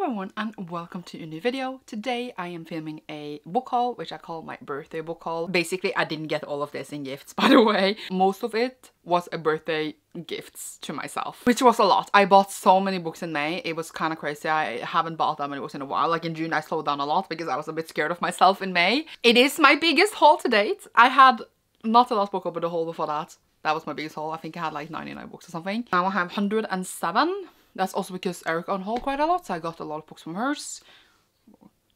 everyone and welcome to a new video. Today I am filming a book haul, which I call my birthday book haul. Basically, I didn't get all of this in gifts, by the way. Most of it was a birthday gifts to myself, which was a lot. I bought so many books in May. It was kind of crazy. I haven't bought that many books in a while. Like in June I slowed down a lot because I was a bit scared of myself in May. It is my biggest haul to date. I had not the last book haul, but the haul before that. That was my biggest haul. I think I had like 99 books or something. Now I have 107. That's also because Eric on haul quite a lot, so I got a lot of books from hers.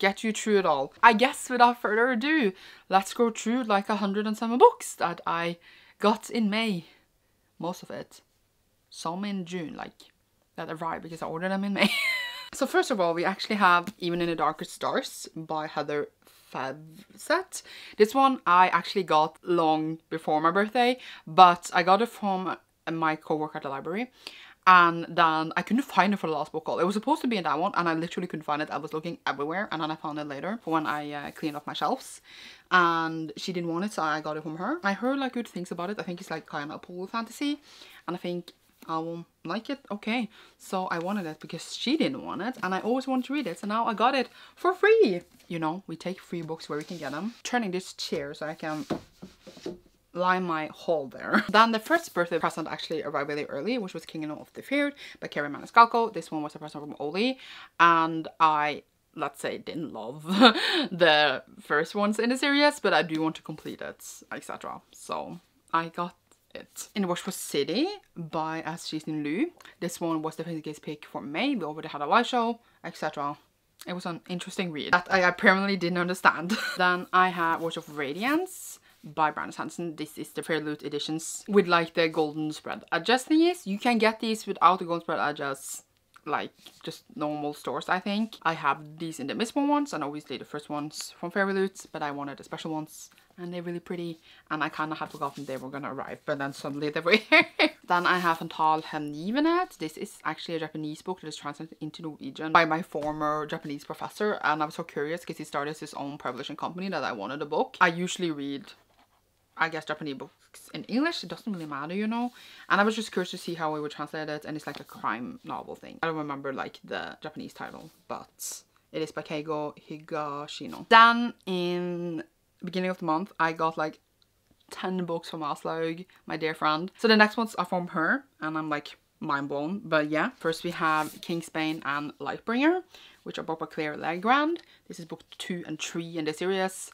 Get you through it all. I guess without further ado, let's go through like 107 books that I got in May. Most of it. Some in June, like that arrived because I ordered them in May. So first of all, we actually have Even in the Darkest Stars by Heather FAES. This one I actually got long before my birthday, but I got it from my co-worker at the library. And then I couldn't find it for the last book haul. It was supposed to be in that one and I literally couldn't find it. I was looking everywhere and then I found it later for when I cleaned up my shelves. And she didn't want it, so I got it from her. I heard like good things about it. I think it's like kind of pool fantasy and I think I will like it. Okay, so I wanted it because she didn't want it and I always wanted to read it. So now I got it for free. You know, we take free books where we can get them. Turning this chair so I can line my haul there. Then the first birthday present actually arrived really early, which was Kingdom of the Feared by Carrie Maniscalco. This one was a present from Oli, and I, let's say, didn't love the first ones in the series, but I do want to complete it, etc. So I got it. In Washington City by As-Jisn Liu. This one was the Face pick for May. We already had a live show, etc. It was an interesting read that I apparently didn't understand. Then I have Watch of Radiance by Brandon Hansen. This is the Prelude editions with like the golden spread adjust thingies. You can get these without the golden spread adjust, like just normal stores. I think I have these in the Mistborn ones and obviously the first ones from Prelude, but I wanted the special ones and they're really pretty and I kind of had forgotten they were gonna arrive, but then suddenly they were here. Then I have Antal Hengivenhet. This is actually a Japanese book that is translated into Norwegian by my former Japanese professor, and I was so curious because he started his own publishing company that I wanted a book. I usually read, I guess, Japanese books in English. It doesn't really matter, you know. And I was just curious to see how we would translate it, and it's like a crime novel thing. I don't remember like the Japanese title, but it is by Keigo Higashino. Then in the beginning of the month, I got like 10 books from Aslaug, my dear friend. So the next ones are from her, and I'm like mind blown. But yeah, first we have Kingsbane and Lightbringer, which are both by Claire Legrand. This is book 2 and 3 in the series.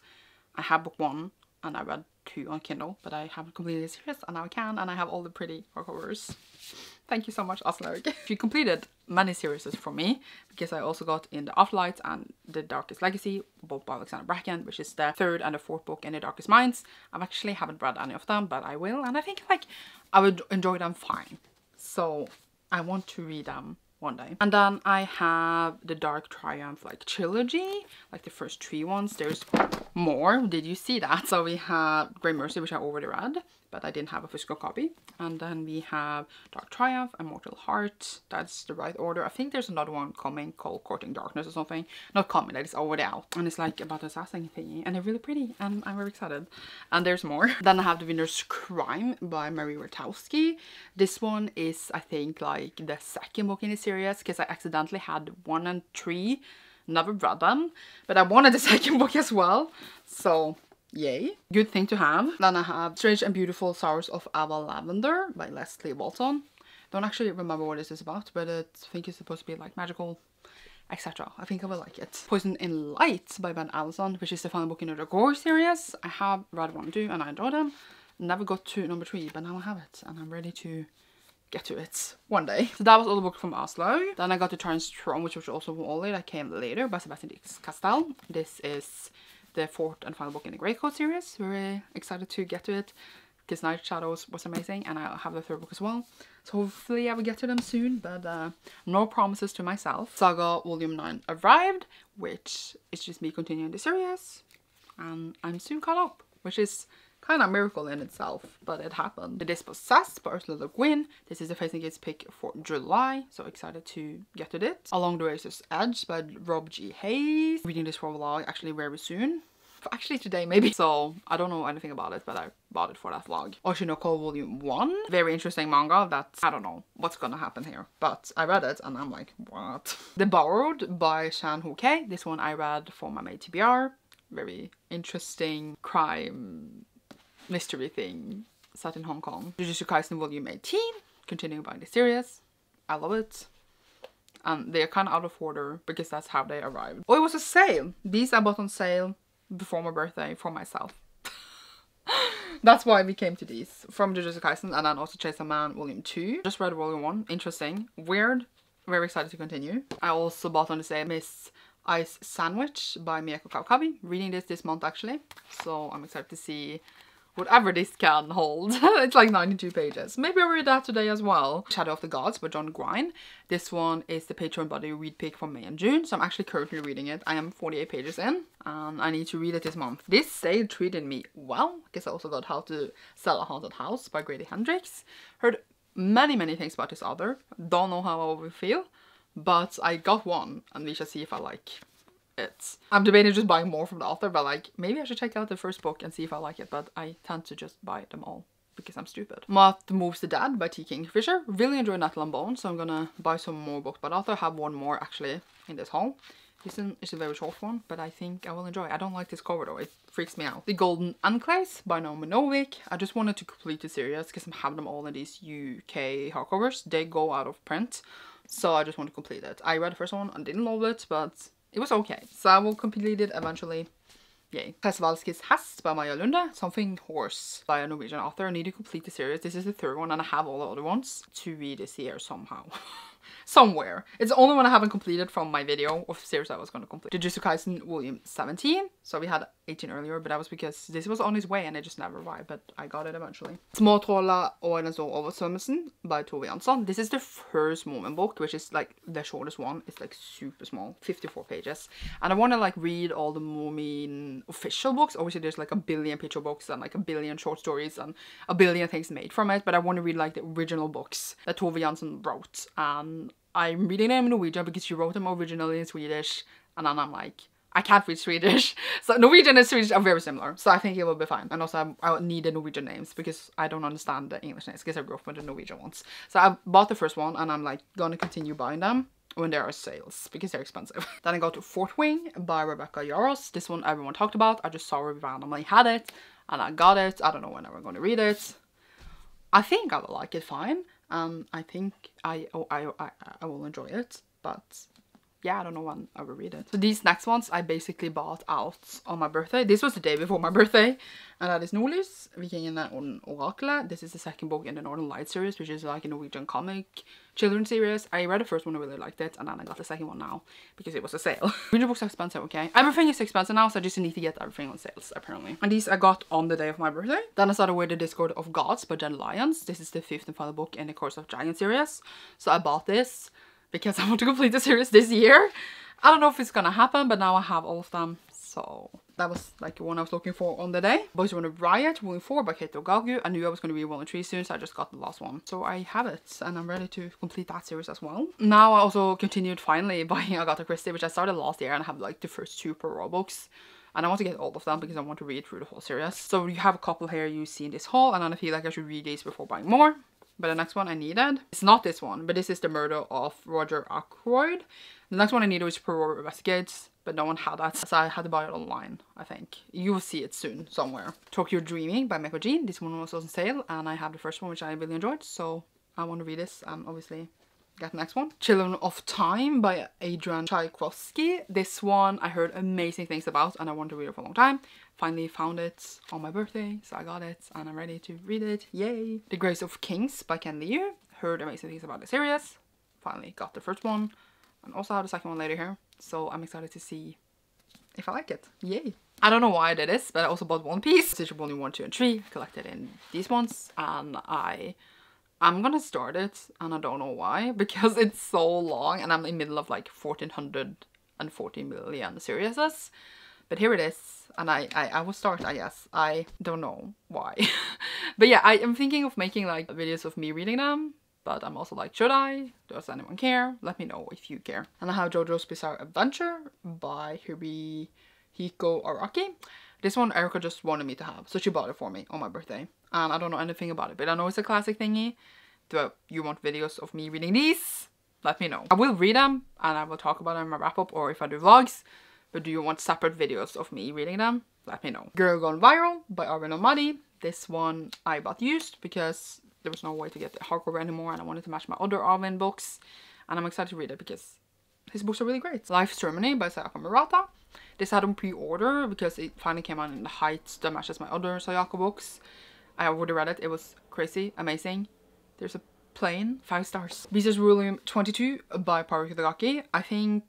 I have book 1 and I read 2 on Kindle, but I haven't completed the series and now I can, and I have all the pretty hardcovers. Thank you so much, Aslaug. She completed many series for me because I also got In the Afterlight and The Darkest Legacy, both by Alexander Bracken, which is the 3rd and the 4th book in The Darkest Minds. I actually haven't read any of them, but I will, and I think like I would enjoy them fine. So I want to read them one day. And then I have the Dark Triumph like trilogy, like the first 3 ones. There's more. Did you see that? So we have Grey Mercy, which I already read, but I didn't have a physical copy. And then we have Dark Triumph, Immortal Heart. That's the right order. I think there's another one coming called Courting Darkness or something. Not coming, that is already out. And it's like about an assassin thingy, and they're really pretty, and I'm very excited. And there's more. Then I have The Winner's Crime by Marie Wartowski. This one is, I think, like the 2nd book in the series because I accidentally had 1 and 3. Never read them, but I wanted the 2nd book as well, so yay. Good thing to have. Then I have Strange and Beautiful Sorrows of Ava Lavender by Leslie Walton. Don't actually remember what this is about, but I think it's supposed to be like magical, etc. I think I will like it. Poison in Light by Ben Allison, which is the final book in the Gore series. I have read 1 and 2 and I enjoyed them. Never got to number 3, but now I have it and I'm ready to get to it one day. So that was all the books from Aslaug. Then I got the Tyrant's Throne, which was also from Ollie, that came later, by Sebastian Castel. This is the 4th and final book in the Grey Coat series. Very excited to get to it because Night Shadows was amazing, and I have the 3rd book as well. So hopefully I will get to them soon, but no promises to myself. Saga Volume 9 arrived, which is just me continuing the series, and I'm soon caught up, which is kind of a miracle in itself, but it happened. The Dispossessed by Ursula Le Guin. This is the Facing Gates pick for July, so excited to get to it. Along the Razor's Edge by Rob G. Hayes. Reading this for a vlog actually very soon. Actually today maybe. So I don't know anything about it, but I bought it for that vlog. Oshinoko Volume 1. Very interesting manga that I don't know what's gonna happen here. But I read it and I'm like, what? The Borrowed by Shan Ho-kei. This one I read for my mate TBR. Very interesting crime mystery thing set in Hong Kong. Jujutsu Kaisen Volume 18. Continuing buying the series. I love it. And they are kind of out of order because that's how they arrived. Oh, it was a sale. These I bought on sale before my birthday for myself. That's why we came to these. From Jujutsu Kaisen, and then also Chainsaw Man Volume 2. Just read Volume 1. Interesting. Weird. Very excited to continue. I also bought on the sale Miss Ice Sandwich by Miyako Kawakabe. Reading this month actually. So I'm excited to see whatever this can hold. It's like 92 pages. Maybe I'll read that today as well. Shadow of the Gods by John Grine. This one is the Patreon buddy read pick from May and June. So I'm actually currently reading it. I am 48 pages in. And I need to read it this month. This sale treated me well. Because I also got How to Sell a Haunted House by Grady Hendrix. Heard many things about this author. Don't know how I will feel. But I got one. And we shall see if I like it. I'm debating just buying more from the author, but like maybe I should check out the first book and see if I like it, but I tend to just buy them all because I'm stupid. What Moves the Dead by T. Kingfisher. Really enjoy Nettle and Bone, so I'm gonna buy some more books by the author. I have one more actually in this haul. It's a very short one, but I think I will enjoy. I don't like this cover though, it freaks me out. The Golden Enclaves by Naomi Novik. I just wanted to complete the series because I'm having them all in these UK hardcovers. They go out of print, so I just want to complete it. I read the first one and didn't love it, but it was okay, so I will complete it eventually. Yay. Percivalskis Hest by Maja Lunde. Something Horse by a Norwegian author. I need to complete the series. This is the third one and I have all the other ones to read this year somehow. Somewhere. It's the only one I haven't completed from my video of series I was going to complete. Jujutsu Kaisen Volume 17. So we had 18 earlier, but that was because this was on its way and it just never arrived, but I got it eventually. Småtrolla og den store oversvømmelsen by Tove Jansson. This is the first Moment book, which is like the shortest one. It's like super small, 54 pages. And I want to like read all the Moomin official books. Obviously there's like a billion picture books and like a billion short stories and a billion things made from it, but I want to read like the original books that Tove Jansson wrote. And I'm reading them in Norwegian because she wrote them originally in Swedish, and then I'm like, I can't read Swedish. So Norwegian and Swedish are very similar, so I think it will be fine. And also I need the Norwegian names because I don't understand the English names because I grew up with the Norwegian ones. So I bought the first one and I'm like gonna continue buying them when there are sales because they're expensive. Then I got to Fourth Wing by Rebecca Yarros. This one everyone talked about. I just saw we randomly had it and I got it. I don't know when I'm gonna read it. I think I will like it fine. I think I will enjoy it, but yeah, I don't know when I will read it. So these next ones I basically bought out on my birthday. This was the day before my birthday, and that is Nordlys, Vikingene og Oraklet. This is the second book in the Northern Light series, which is like a Norwegian comic children's series. I read the first one, I really liked it, and then I got the second one now because it was a sale. Reading books are expensive, okay? Everything is expensive now, so I just need to get everything on sales, apparently. And these I got on the day of my birthday. Then I started with The Discord of Gods by Jen Lyons. This is the 5th and final book in the Course of Giants series. So I bought this because I want to complete the series this year. I don't know if it's gonna happen, but now I have all of them. So that was like the one I was looking for on the day. Boys Run a Riot, Volume 4 by Kato Gagu. I knew I was going to read Volume 3 soon, so I just got the last one. So I have it, and I'm ready to complete that series as well. Now I also continued finally buying Agatha Christie, which I started last year, and I have like the first 2 Poirot books. And I want to get all of them because I want to read through the whole series. So you have a couple here you see in this haul, and then I feel like I should read these before buying more. But the next one I needed, it's not this one, but this is The Murder of Roger Ackroyd. The next one I needed was Poirot Investigates, but no one had that, so I had to buy it online, I think. You will see it soon, somewhere. Tokyo Dreaming by Meko Jean. This one was on sale, and I have the first one, which I really enjoyed, so I want to read this and obviously get the next one. Children of Time by Adrian Tchaikovsky. This one I heard amazing things about, and I wanted to read it for a long time. Finally found it on my birthday, so I got it, and I'm ready to read it. Yay! The Grace of Kings by Ken Liu. Heard amazing things about the series. Finally got the first one, and also have the second one later here. So I'm excited to see if I like it. Yay! I don't know why I did this, but I also bought One Piece. Stitcher Volume 1, 2, and 3. Collected in these ones, and I'm gonna start it, and I don't know why, because it's so long, and I'm in the middle of like 1440 million series. But here it is, and I will start, I guess. I don't know why. But yeah, I am thinking of making like videos of me reading them, but I'm also like, should I? Does anyone care? Let me know if you care. And I have JoJo's Bizarre Adventure by Hiko Araki. This one Erica just wanted me to have, so she bought it for me on my birthday. And I don't know anything about it, but I know it's a classic thingy. Do you want videos of me reading these? Let me know. I will read them and I will talk about them in my wrap up or if I do vlogs. But do you want separate videos of me reading them? Let me know. Girl Gone Viral by Arvin Ahmadi. This one I bought used because there was no way to get the hardcover anymore and I wanted to match my other Arvin books. And I'm excited to read it because his books are really great. Life's Ceremony by Sayaka Murata. This I had on pre-order because it finally came out in the height that matches my other Sayaka books. I already read it. It was crazy, amazing. There's a plane, 5 stars. Beast's Volume 22 by Paru Hidegaki. I think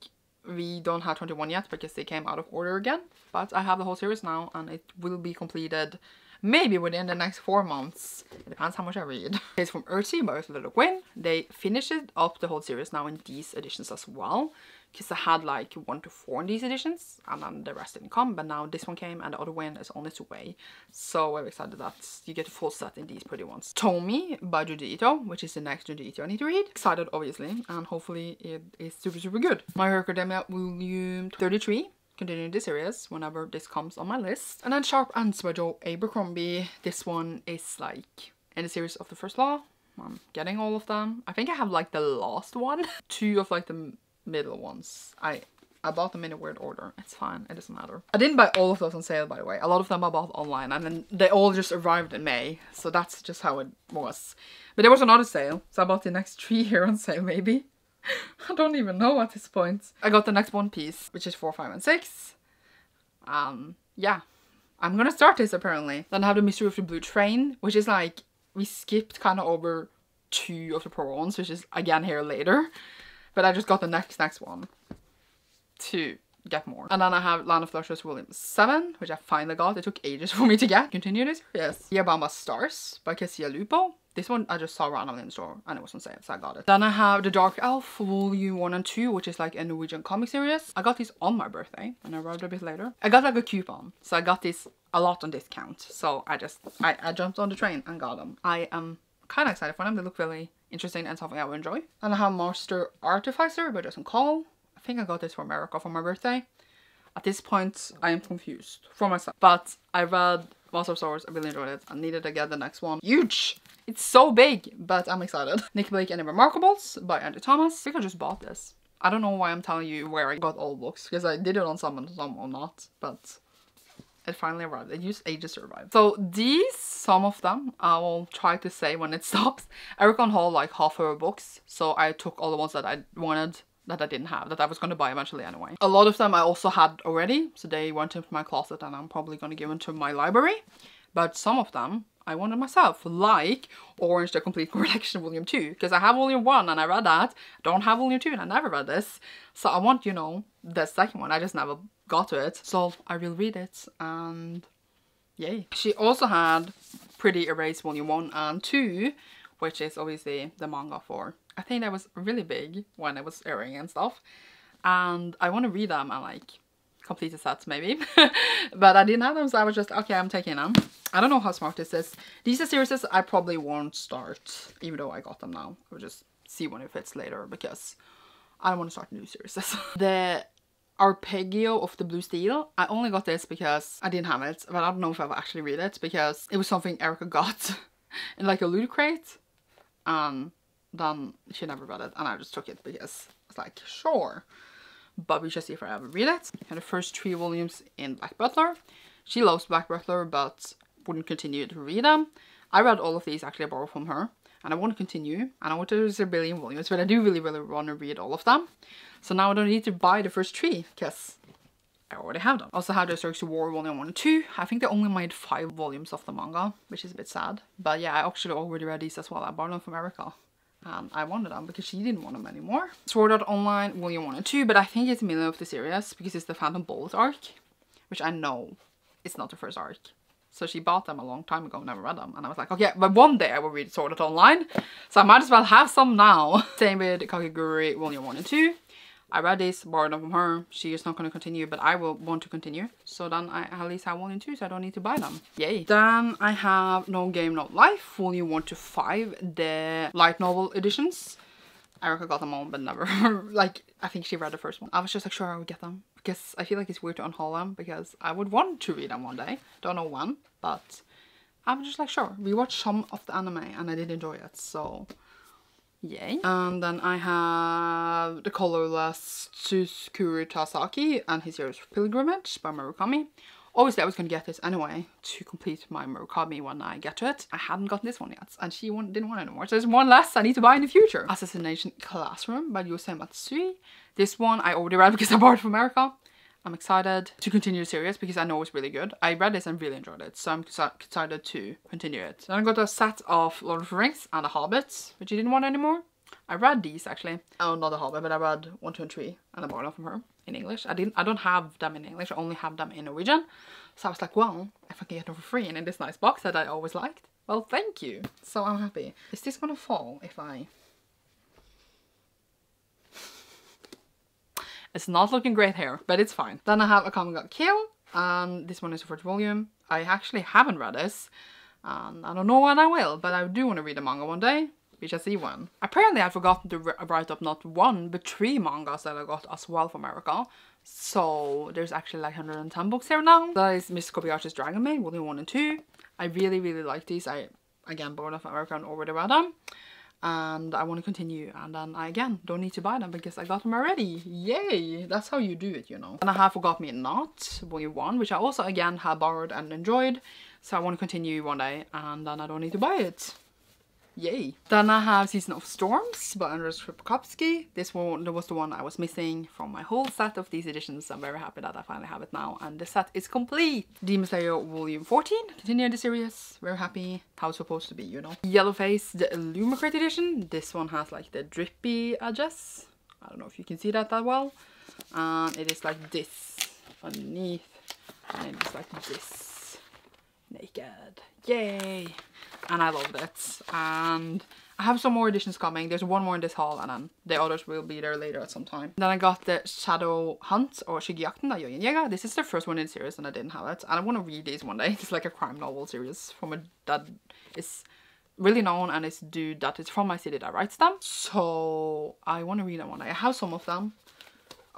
we don't have 21 yet because they came out of order again. But I have the whole series now and it will be completed maybe within the next 4 months. It depends how much I read. It's from Earthsea by Ursula Le Guin. They finished up the whole series now in these editions as well. Because I had like 1 to 4 in these editions and then the rest didn't come. But now this one came and the other one is on its way. So I'm excited that you get a full set in these pretty ones. Tomi by Junji Ito, which is the next Junji Ito I need to read. Excited obviously and hopefully it is super good. My Hero Academia Volume 33. Continuing this series whenever this comes on my list. And then Sharp Ants by Joe Abercrombie. This one is like in the series of the First Law. I'm getting all of them. I think I have like the last one. 2 of like the middle ones. I bought them in a weird order. It's fine. It doesn't matter. I didn't buy all of those on sale, by the way. A lot of them I bought online and then they all just arrived in May. So that's just how it was. But there was another sale. So I bought the next 3 here on sale maybe. I don't even know at this point. I got the next One Piece, which is 4, 5, and 6. Yeah. I'm gonna start this apparently. Then I have the Mystery of the Blue Train, which is like, we skipped kind of over 2 of the pro ones, which is again here later. But I just got the next one to get more. And then I have Land of Flushes Volume 7, which I finally got. It took ages for me to get. Continue this? Yes. Yabama Stars by Kessia Lupo. This one I just saw randomly in the store and it was on sale, so I got it. Then I have The Dark Elf Volume 1 and 2, which is like a Norwegian comic series. I got these on my birthday and I arrived a bit later. I got like a coupon, so I got this a lot on discount. So I jumped on the train and got them. I am kind of excited for them. They look really interesting and something I will enjoy. And I have Master Artificer by Jason Cole. I think I got this from America for my birthday. At this point, I am confused for myself. But I read Master of Swords, I really enjoyed it. I needed to get the next one. Huge! It's so big, but I'm excited. Nick Blake and the Remarkables by Andy Thomas. I think I just bought this. I don't know why I'm telling you where I got all books, because I did it on some and some or not, but it finally arrived. It used ages to arrive. So these, some of them, I will try to say when it stops. I reckon haul like half of her books, so I took all the ones that I wanted that I didn't have, that I was going to buy eventually anyway. A lot of them I also had already, so they went into my closet and I'm probably going to give them to my library. But some of them I wanted myself, like Orange the Complete Collection Volume 2, because I have Volume 1 and I read that. I don't have Volume 2 and I never read this. So I want, you know, the second one. I just never got to it. So I will read it and yay. She also had Pretty Erased Volume 1 and 2, which is obviously the manga for, I think that was really big when it was airing and stuff. And I want to read them and like complete the sets maybe. But I didn't have them, so I was just, okay, I'm taking them. I don't know how smart this is. These are series I probably won't start, even though I got them now. I will just see when it fits later because I don't want to start new series. The Arpeggio of the Blue Steel. I only got this because I didn't have it, but I don't know if I've actually read it because it was something Erica got in like a loot crate. Then she never read it and I just took it because I was like, sure. But we shall see if I ever read it. And the first 3 volumes in Black Butler. She loves Black Butler but wouldn't continue to read them. I read all of these actually, I borrowed from her. And I want to continue. And I want to do a billion volumes, but I do really want to read all of them. So now I don't need to buy the first 3 because I already have them. Also have the Circus of War Volume 1 and 2. I think they only made 5 volumes of the manga, which is a bit sad. But yeah, I actually already read these as well. I bought them from Erica. And I wanted them because she didn't want them anymore. Sword Art Online Volume 1 and 2, but I think it's the middle of the series because it's the Phantom Bullet arc, which I know it's not the first arc. So she bought them a long time ago, never read them. And I was like, okay, but one day I will read Sword Art Online. So I might as well have some now. Same with Kakegurui Volume 1 and 2. I read this, borrowed them from her. She is not going to continue, but I will want to continue. So then I at least have 1 and 2, so I don't need to buy them. Yay. Then I have No Game, No Life, Volume 1 to 5, the light novel editions. Erica got them all, but never. Like, I think she read the first one. I was just like, sure, I would get them. Because I feel like it's weird to unhaul them, because I would want to read them one day. Don't know when, but I'm just like, sure. We watched some of the anime and I did enjoy it, so yay. And then I have The Colorless Tsuskuru Tasaki and his Hero's Pilgrimage by Murakami. Obviously, I was going to get this anyway to complete my Murakami when I get to it. I hadn't gotten this one yet, and she didn't want it anymore. So there's one less I need to buy in the future. Assassination Classroom by Yosei Matsui. This one I already read because I bought it from America. I'm excited to continue the series because I know it's really good. I read this and really enjoyed it, so I'm excited to continue it. Then I got a set of Lord of the Rings and The Hobbit, which I didn't want anymore. I read these actually. Oh, not The Hobbit, but I read 1, 2, and 3, and I bought them from her in English. I don't have them in English, I only have them in Norwegian. So I was like, well, if I can get them for free and in this nice box that I always liked, well, thank you. So I'm happy. Is this gonna fall if I... It's not looking great here, but it's fine. Then I have A Common Got Kill, and this one is the first volume. I actually haven't read this, and I don't know when I will, but I do want to read a manga one day. We shall see when. Apparently I'd forgotten to write up not 1 but 3 mangas that I got as well from America. So there's actually like 110 books here now. That is Mr. Kobayashi's Dragon Maid, volume 1 and 2. I really like these. I again bought them from America and already read them. And I want to continue, and then I again don't need to buy them because I got them already. Yay! That's how you do it, you know. And I have Forgot Me Not, volume 1, which I also again have borrowed and enjoyed. So I want to continue one day, and then I don't need to buy it. Yay. Then I have Season of Storms by Andrzej Sapkowski. This one was the one I was missing from my whole set of these editions. I'm very happy that I finally have it now, and the set is complete. Demon Slayer volume 14, continuing the series. Very happy. How it's supposed to be, you know. Yellowface, the Illumicrate edition. This one has like the drippy edges. I don't know if you can see that well. It is like this underneath, and it's like this. Naked. Yay! And I loved it. And I have some more editions coming. There's one more in this haul, and then the others will be there later at some time. Then I got the Shadow Hunt or Shigejakten by Jørgen Jæger. This is the first one in the series and I didn't have it. And I want to read these one day. It's like a crime novel series from a that is really known, and it's a dude that is from my city that writes them. So I want to read them one day. I have some of them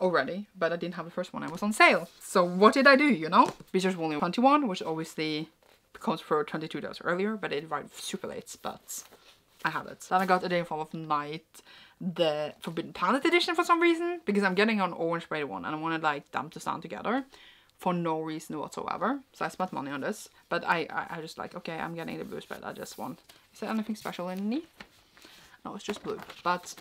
already, but I didn't have the first one. It was on sale. So what did I do, you know? Research volume 21, which obviously comes for 22 days earlier, but it arrived super late, but I have it. Then I got A Day in Fall of Night, the Forbidden Planet edition for some reason, because I'm getting an orange braided one and I wanted like them to stand together for no reason whatsoever. So I spent money on this, but I just like, okay, I'm getting the blue spread. I just want, is there anything special underneath? No, it's just blue, but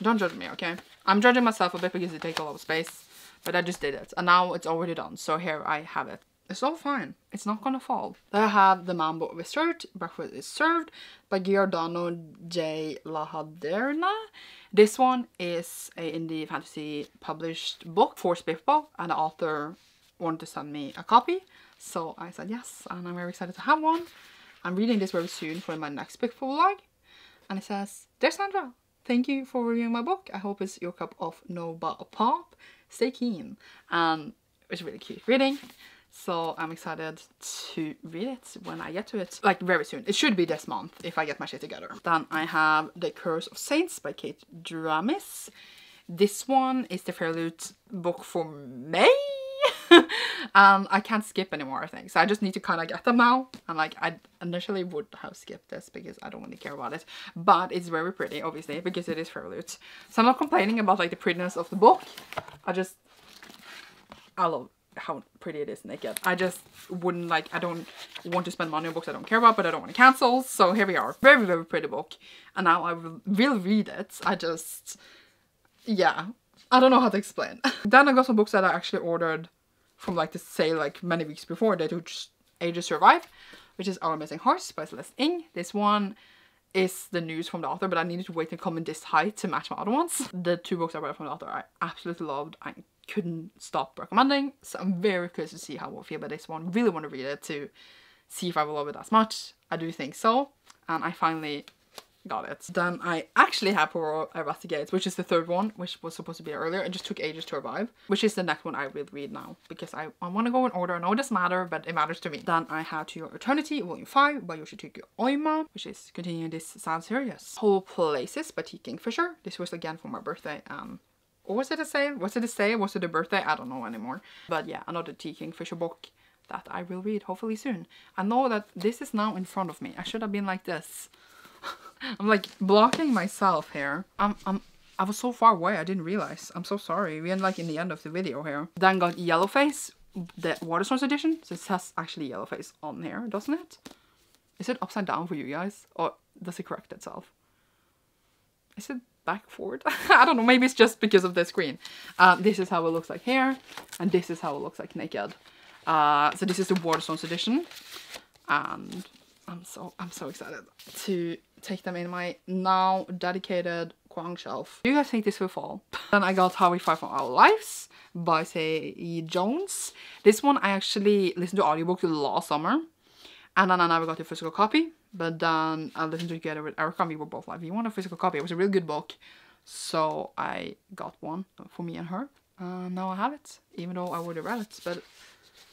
don't judge me, okay? I'm judging myself a bit because it takes a lot of space, but I just did it and now it's already done. So here I have it. It's all fine. It's not gonna fall. Then I have The Mambo Wizard, Breakfast is Served by Giordano J. Lahaderna. This one is a indie fantasy published book for Spiffbo, and the author wanted to send me a copy. So I said yes, and I'm very excited to have one. I'm reading this very soon for my next Spiffbo vlog. And it says, "Dear Sandra, thank you for reviewing my book. I hope it's your cup of Nova Pop. Stay keen." And it's really cute reading. So I'm excited to read it when I get to it, like very soon. It should be this month if I get my shit together. Then I have The Curse of Saints by Kate Dramis. This one is the Fairloot book for May. And I can't skip anymore, I think. So I just need to kind of get them now. And like, I initially would have skipped this because I don't really care about it. But it's very pretty, obviously, because it is Fairloot. So I'm not complaining about like the prettiness of the book. I love how pretty it is naked. I just wouldn't like, I don't want to spend money on books I don't care about, but I don't want to cancel. So here we are. Very, very pretty book. And now I will read it. Yeah, I don't know how to explain. Then I got some books that I actually ordered from like the sale like many weeks before. They took ages to arrive, which is Our Missing Horse by Celeste Ng. This one is the news from the author, but I needed to wait and come in this height to match my other ones. The 2 books I read from the author I absolutely loved. I couldn't stop recommending, so I'm very curious to see how I feel about this one. Really want to read it to see if I will love it as much. I do think so, and I finally got it. Then I actually have Poirot Investigates, which is the third one, which was supposed to be earlier. It just took ages to arrive, which is the next one I will read now because I want to go in order. I know it doesn't matter, but it matters to me. Then I have To Your Eternity, Volume 5 by Yoshituki Oima, which is continuing this sad series. Whole Places by T. Kingfisher. This was again for my birthday. Or was it a sale? Was it a sale? Was it a birthday? I don't know anymore. But yeah, another T. Kingfisher book that I will read hopefully soon. I know that this is now in front of me. I should have been like this. I'm like blocking myself here. I was so far away, I didn't realize. I'm so sorry. We're like in the end of the video here. Then got Yellowface, the Waterstones edition. So it says actually Yellowface on here, doesn't it? Is it upside down for you guys? Or does it correct itself? Is it back forward? I don't know, maybe it's just because of the screen. This is how it looks like here. And this is how it looks like naked. So this is the Waterstones edition. And I'm so excited to take them in my now dedicated Kwang shelf. Do you guys think this will fall? Then I got How We Fight For Our Lives by Say Jones. This one I actually listened to audiobook last summer. And then I never got the physical copy. But then I listened to it together with Erica and we were both like, we want a physical copy. It was a really good book. So I got one for me and her. Now I have it. Even though I already read it. But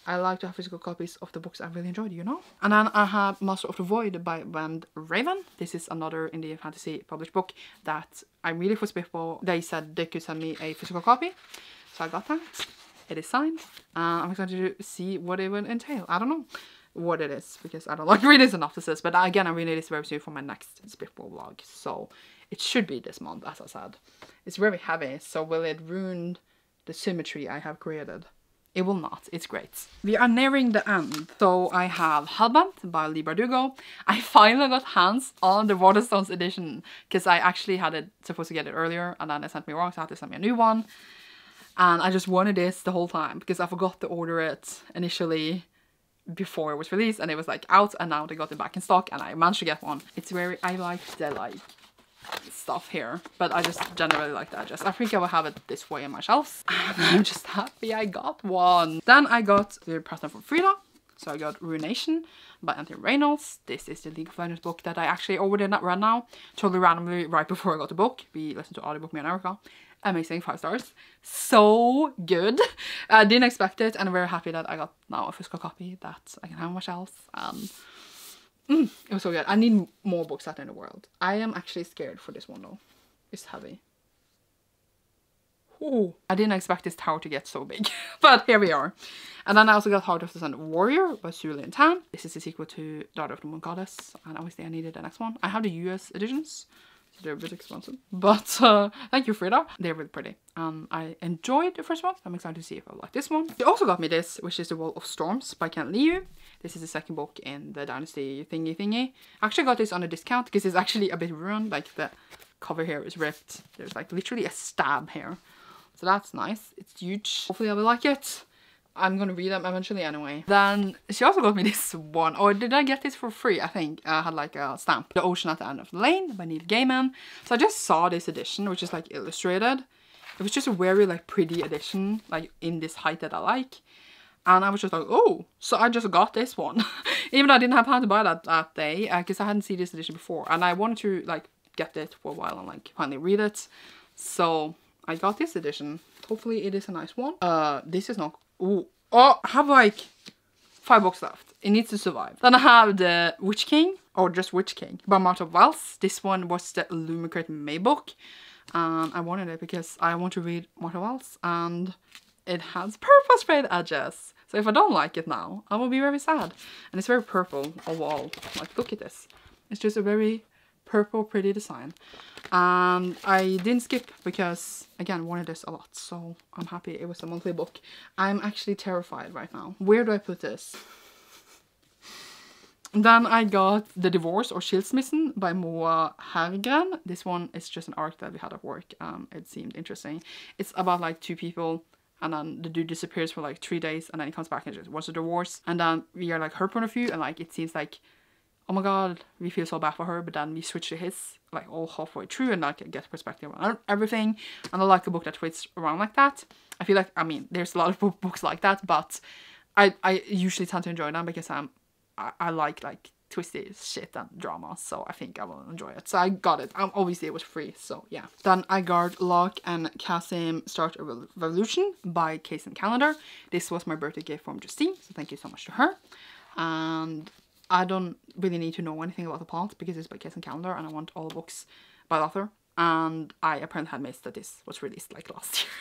I like to have physical copies of the books I really enjoyed, you know? And then I have Master of the Void by Brand Raven. This is another Indian fantasy published book that I really was before. They said they could send me a physical copy. So I got that. It is signed. I'm excited to see what it will entail. I don't know what it is because I don't like reading synopsises. But again, I'm reading this very soon for my next Spiffball vlog. So it should be this month, as I said. It's very heavy. So will it ruin the symmetry I have created? It will not. It's great. We are nearing the end. So I have Hellbent by Lee Bardugo. I finally got hands on the Waterstones edition because I actually had it supposed to get it earlier and then they sent me wrong, so I had to send me a new one. And I just wanted this the whole time because I forgot to order it initially before it was released and it was like out and now they got it back in stock and I managed to get one. It's very, I like the like stuff here, but I just generally like the edges. I think I will have it this way in my shelves. I'm just happy I got one. Then I got the Present from Frida. So I got Ruination by Anthony Reynolds. This is the League of Legends book that I actually already not read now. Totally randomly right before I got the book. We listened to audiobook, me and Erica. Amazing, 5 stars. So good. I didn't expect it and I'm very happy that I got now a physical copy that I can have on my shelves. It was so good. I need more books out in the world. I am actually scared for this one though. It's heavy. Ooh. I didn't expect this tower to get so big. But here we are. And then I also got Heart of the Sun Warrior by Suli Tan. This is the sequel to Daughter of the Moon Goddess. And obviously I needed the next one. I have the US editions. So they're a bit expensive. But thank you, Frida. They're really pretty. I enjoyed the first one. I'm excited to see if I like this one. They also got me this, which is The Wall of Storms by Kent Liu. This is the second book in the Dynasty thingy. I actually got this on a discount because it's actually a bit ruined. Like the cover here is ripped. There's like literally a stab here. So that's nice. It's huge. Hopefully I will like it. I'm gonna read them eventually anyway. Then she also got me this one. Or did I get this for free? I think I had like a stamp. The Ocean at the End of the Lane by Neil Gaiman. So I just saw this edition, which is like illustrated. It was just a very like pretty edition, like in this height that I like. And I was just like, oh, so I just got this one. Even though I didn't have time to buy that day, because I hadn't seen this edition before. And I wanted to like get it for a while and like finally read it. So I got this edition. Hopefully it is a nice one. This is not, ooh. Oh, I have like 5 books left. It needs to survive. Then I have the Witch King, or just Witch King, by Martha Wells. This one was the Illumicrate May book. And I wanted it because I want to read Martha Wells. And it has purple sprayed edges. So if I don't like it now, I will be very sad. And it's very purple overall. Like, look at this. It's just a very purple, pretty design. And I didn't skip because, again, I wanted this a lot. So I'm happy it was a monthly book. I'm actually terrified right now. Where do I put this? Then I got The Divorce or Skilsmissen by Moa Hergren. This one is just an arc that we had at work. It seemed interesting. It's about like 2 people. And then the dude disappears for like 3 days and then he comes back and just wants a divorce. And then we are like her point of view and like it seems like, oh my god, we feel so bad for her. But then we switch to his like all halfway through and like get perspective on everything. And I like a book that twists around like that. I feel like, I mean, there's a lot of books like that, but I usually tend to enjoy them because I like twisty shit and drama, so I think I will enjoy it. So I got it. Obviously it was free, so yeah. Then I got Locke and Kasim Start a Revolution by Case and Calendar. This was my birthday gift from Justine, so thank you so much to her. And I don't really need to know anything about the plot because it's by Case and Calendar and I want all the books by the author. And I apparently had missed that this was released like last year.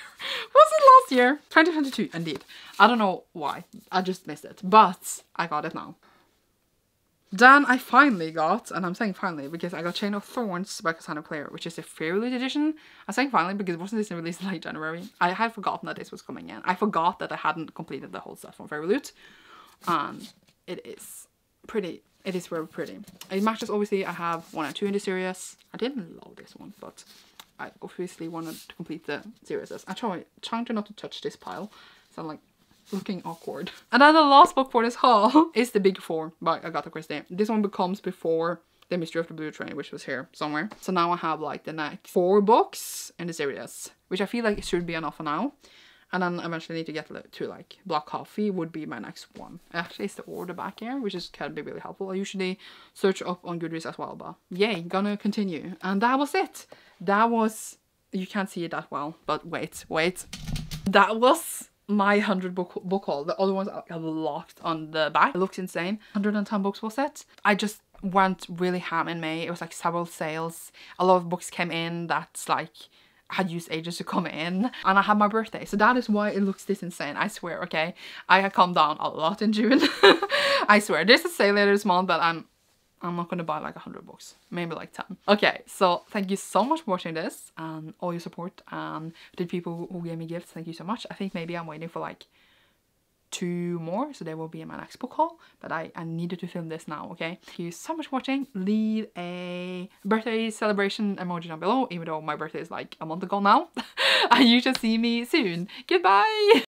Was it last year? 2022, indeed. I don't know why. I just missed it. But I got it now. Then I finally got, and I'm saying finally because I got Chain of Thorns by Cassandra Clare, which is a FAES edition. I'm saying finally because wasn't this released in like January? I had forgotten that this was coming in. I forgot that I hadn't completed the whole set from FAES. And it is pretty. It is very pretty. It matches, obviously, I have 1 and 2 in the series. I didn't love this one, but I obviously wanted to complete the series. I'm trying to not to touch this pile, so I'm like looking awkward. And then the last book for this haul is The Big Four by Agatha Christie. This one becomes before The Mystery of the Blue Train, which was here somewhere. So now I have like the next 4 books in the series, which I feel like it should be enough for now. And then eventually need to get to like Black Coffee would be my next one. Actually, it's the order back here, which is can be really helpful. I usually search up on Goodreads as well, but yay, gonna continue. And that was it. That was, you can't see it that well, but wait. That was my 100 book haul. The other ones are locked on the back. It looks insane. 110 books was it. I just went really ham in May. It was like several sales. A lot of books came in that's like had used ages to come in, and I had my birthday, so that is why it looks this insane. I swear, okay, I had calmed down a lot in June. I swear. There's a sale later this month, but I'm not gonna buy like 100 books, maybe like 10. Okay, so thank you so much for watching this and all your support, and the people who gave me gifts, thank you so much. I think maybe I'm waiting for like 2 more, so they will be in my next book haul, but I needed to film this now. Okay, thank you so much for watching. Leave a birthday celebration emoji down below, even though my birthday is like a month ago now. And you shall see me soon. Goodbye.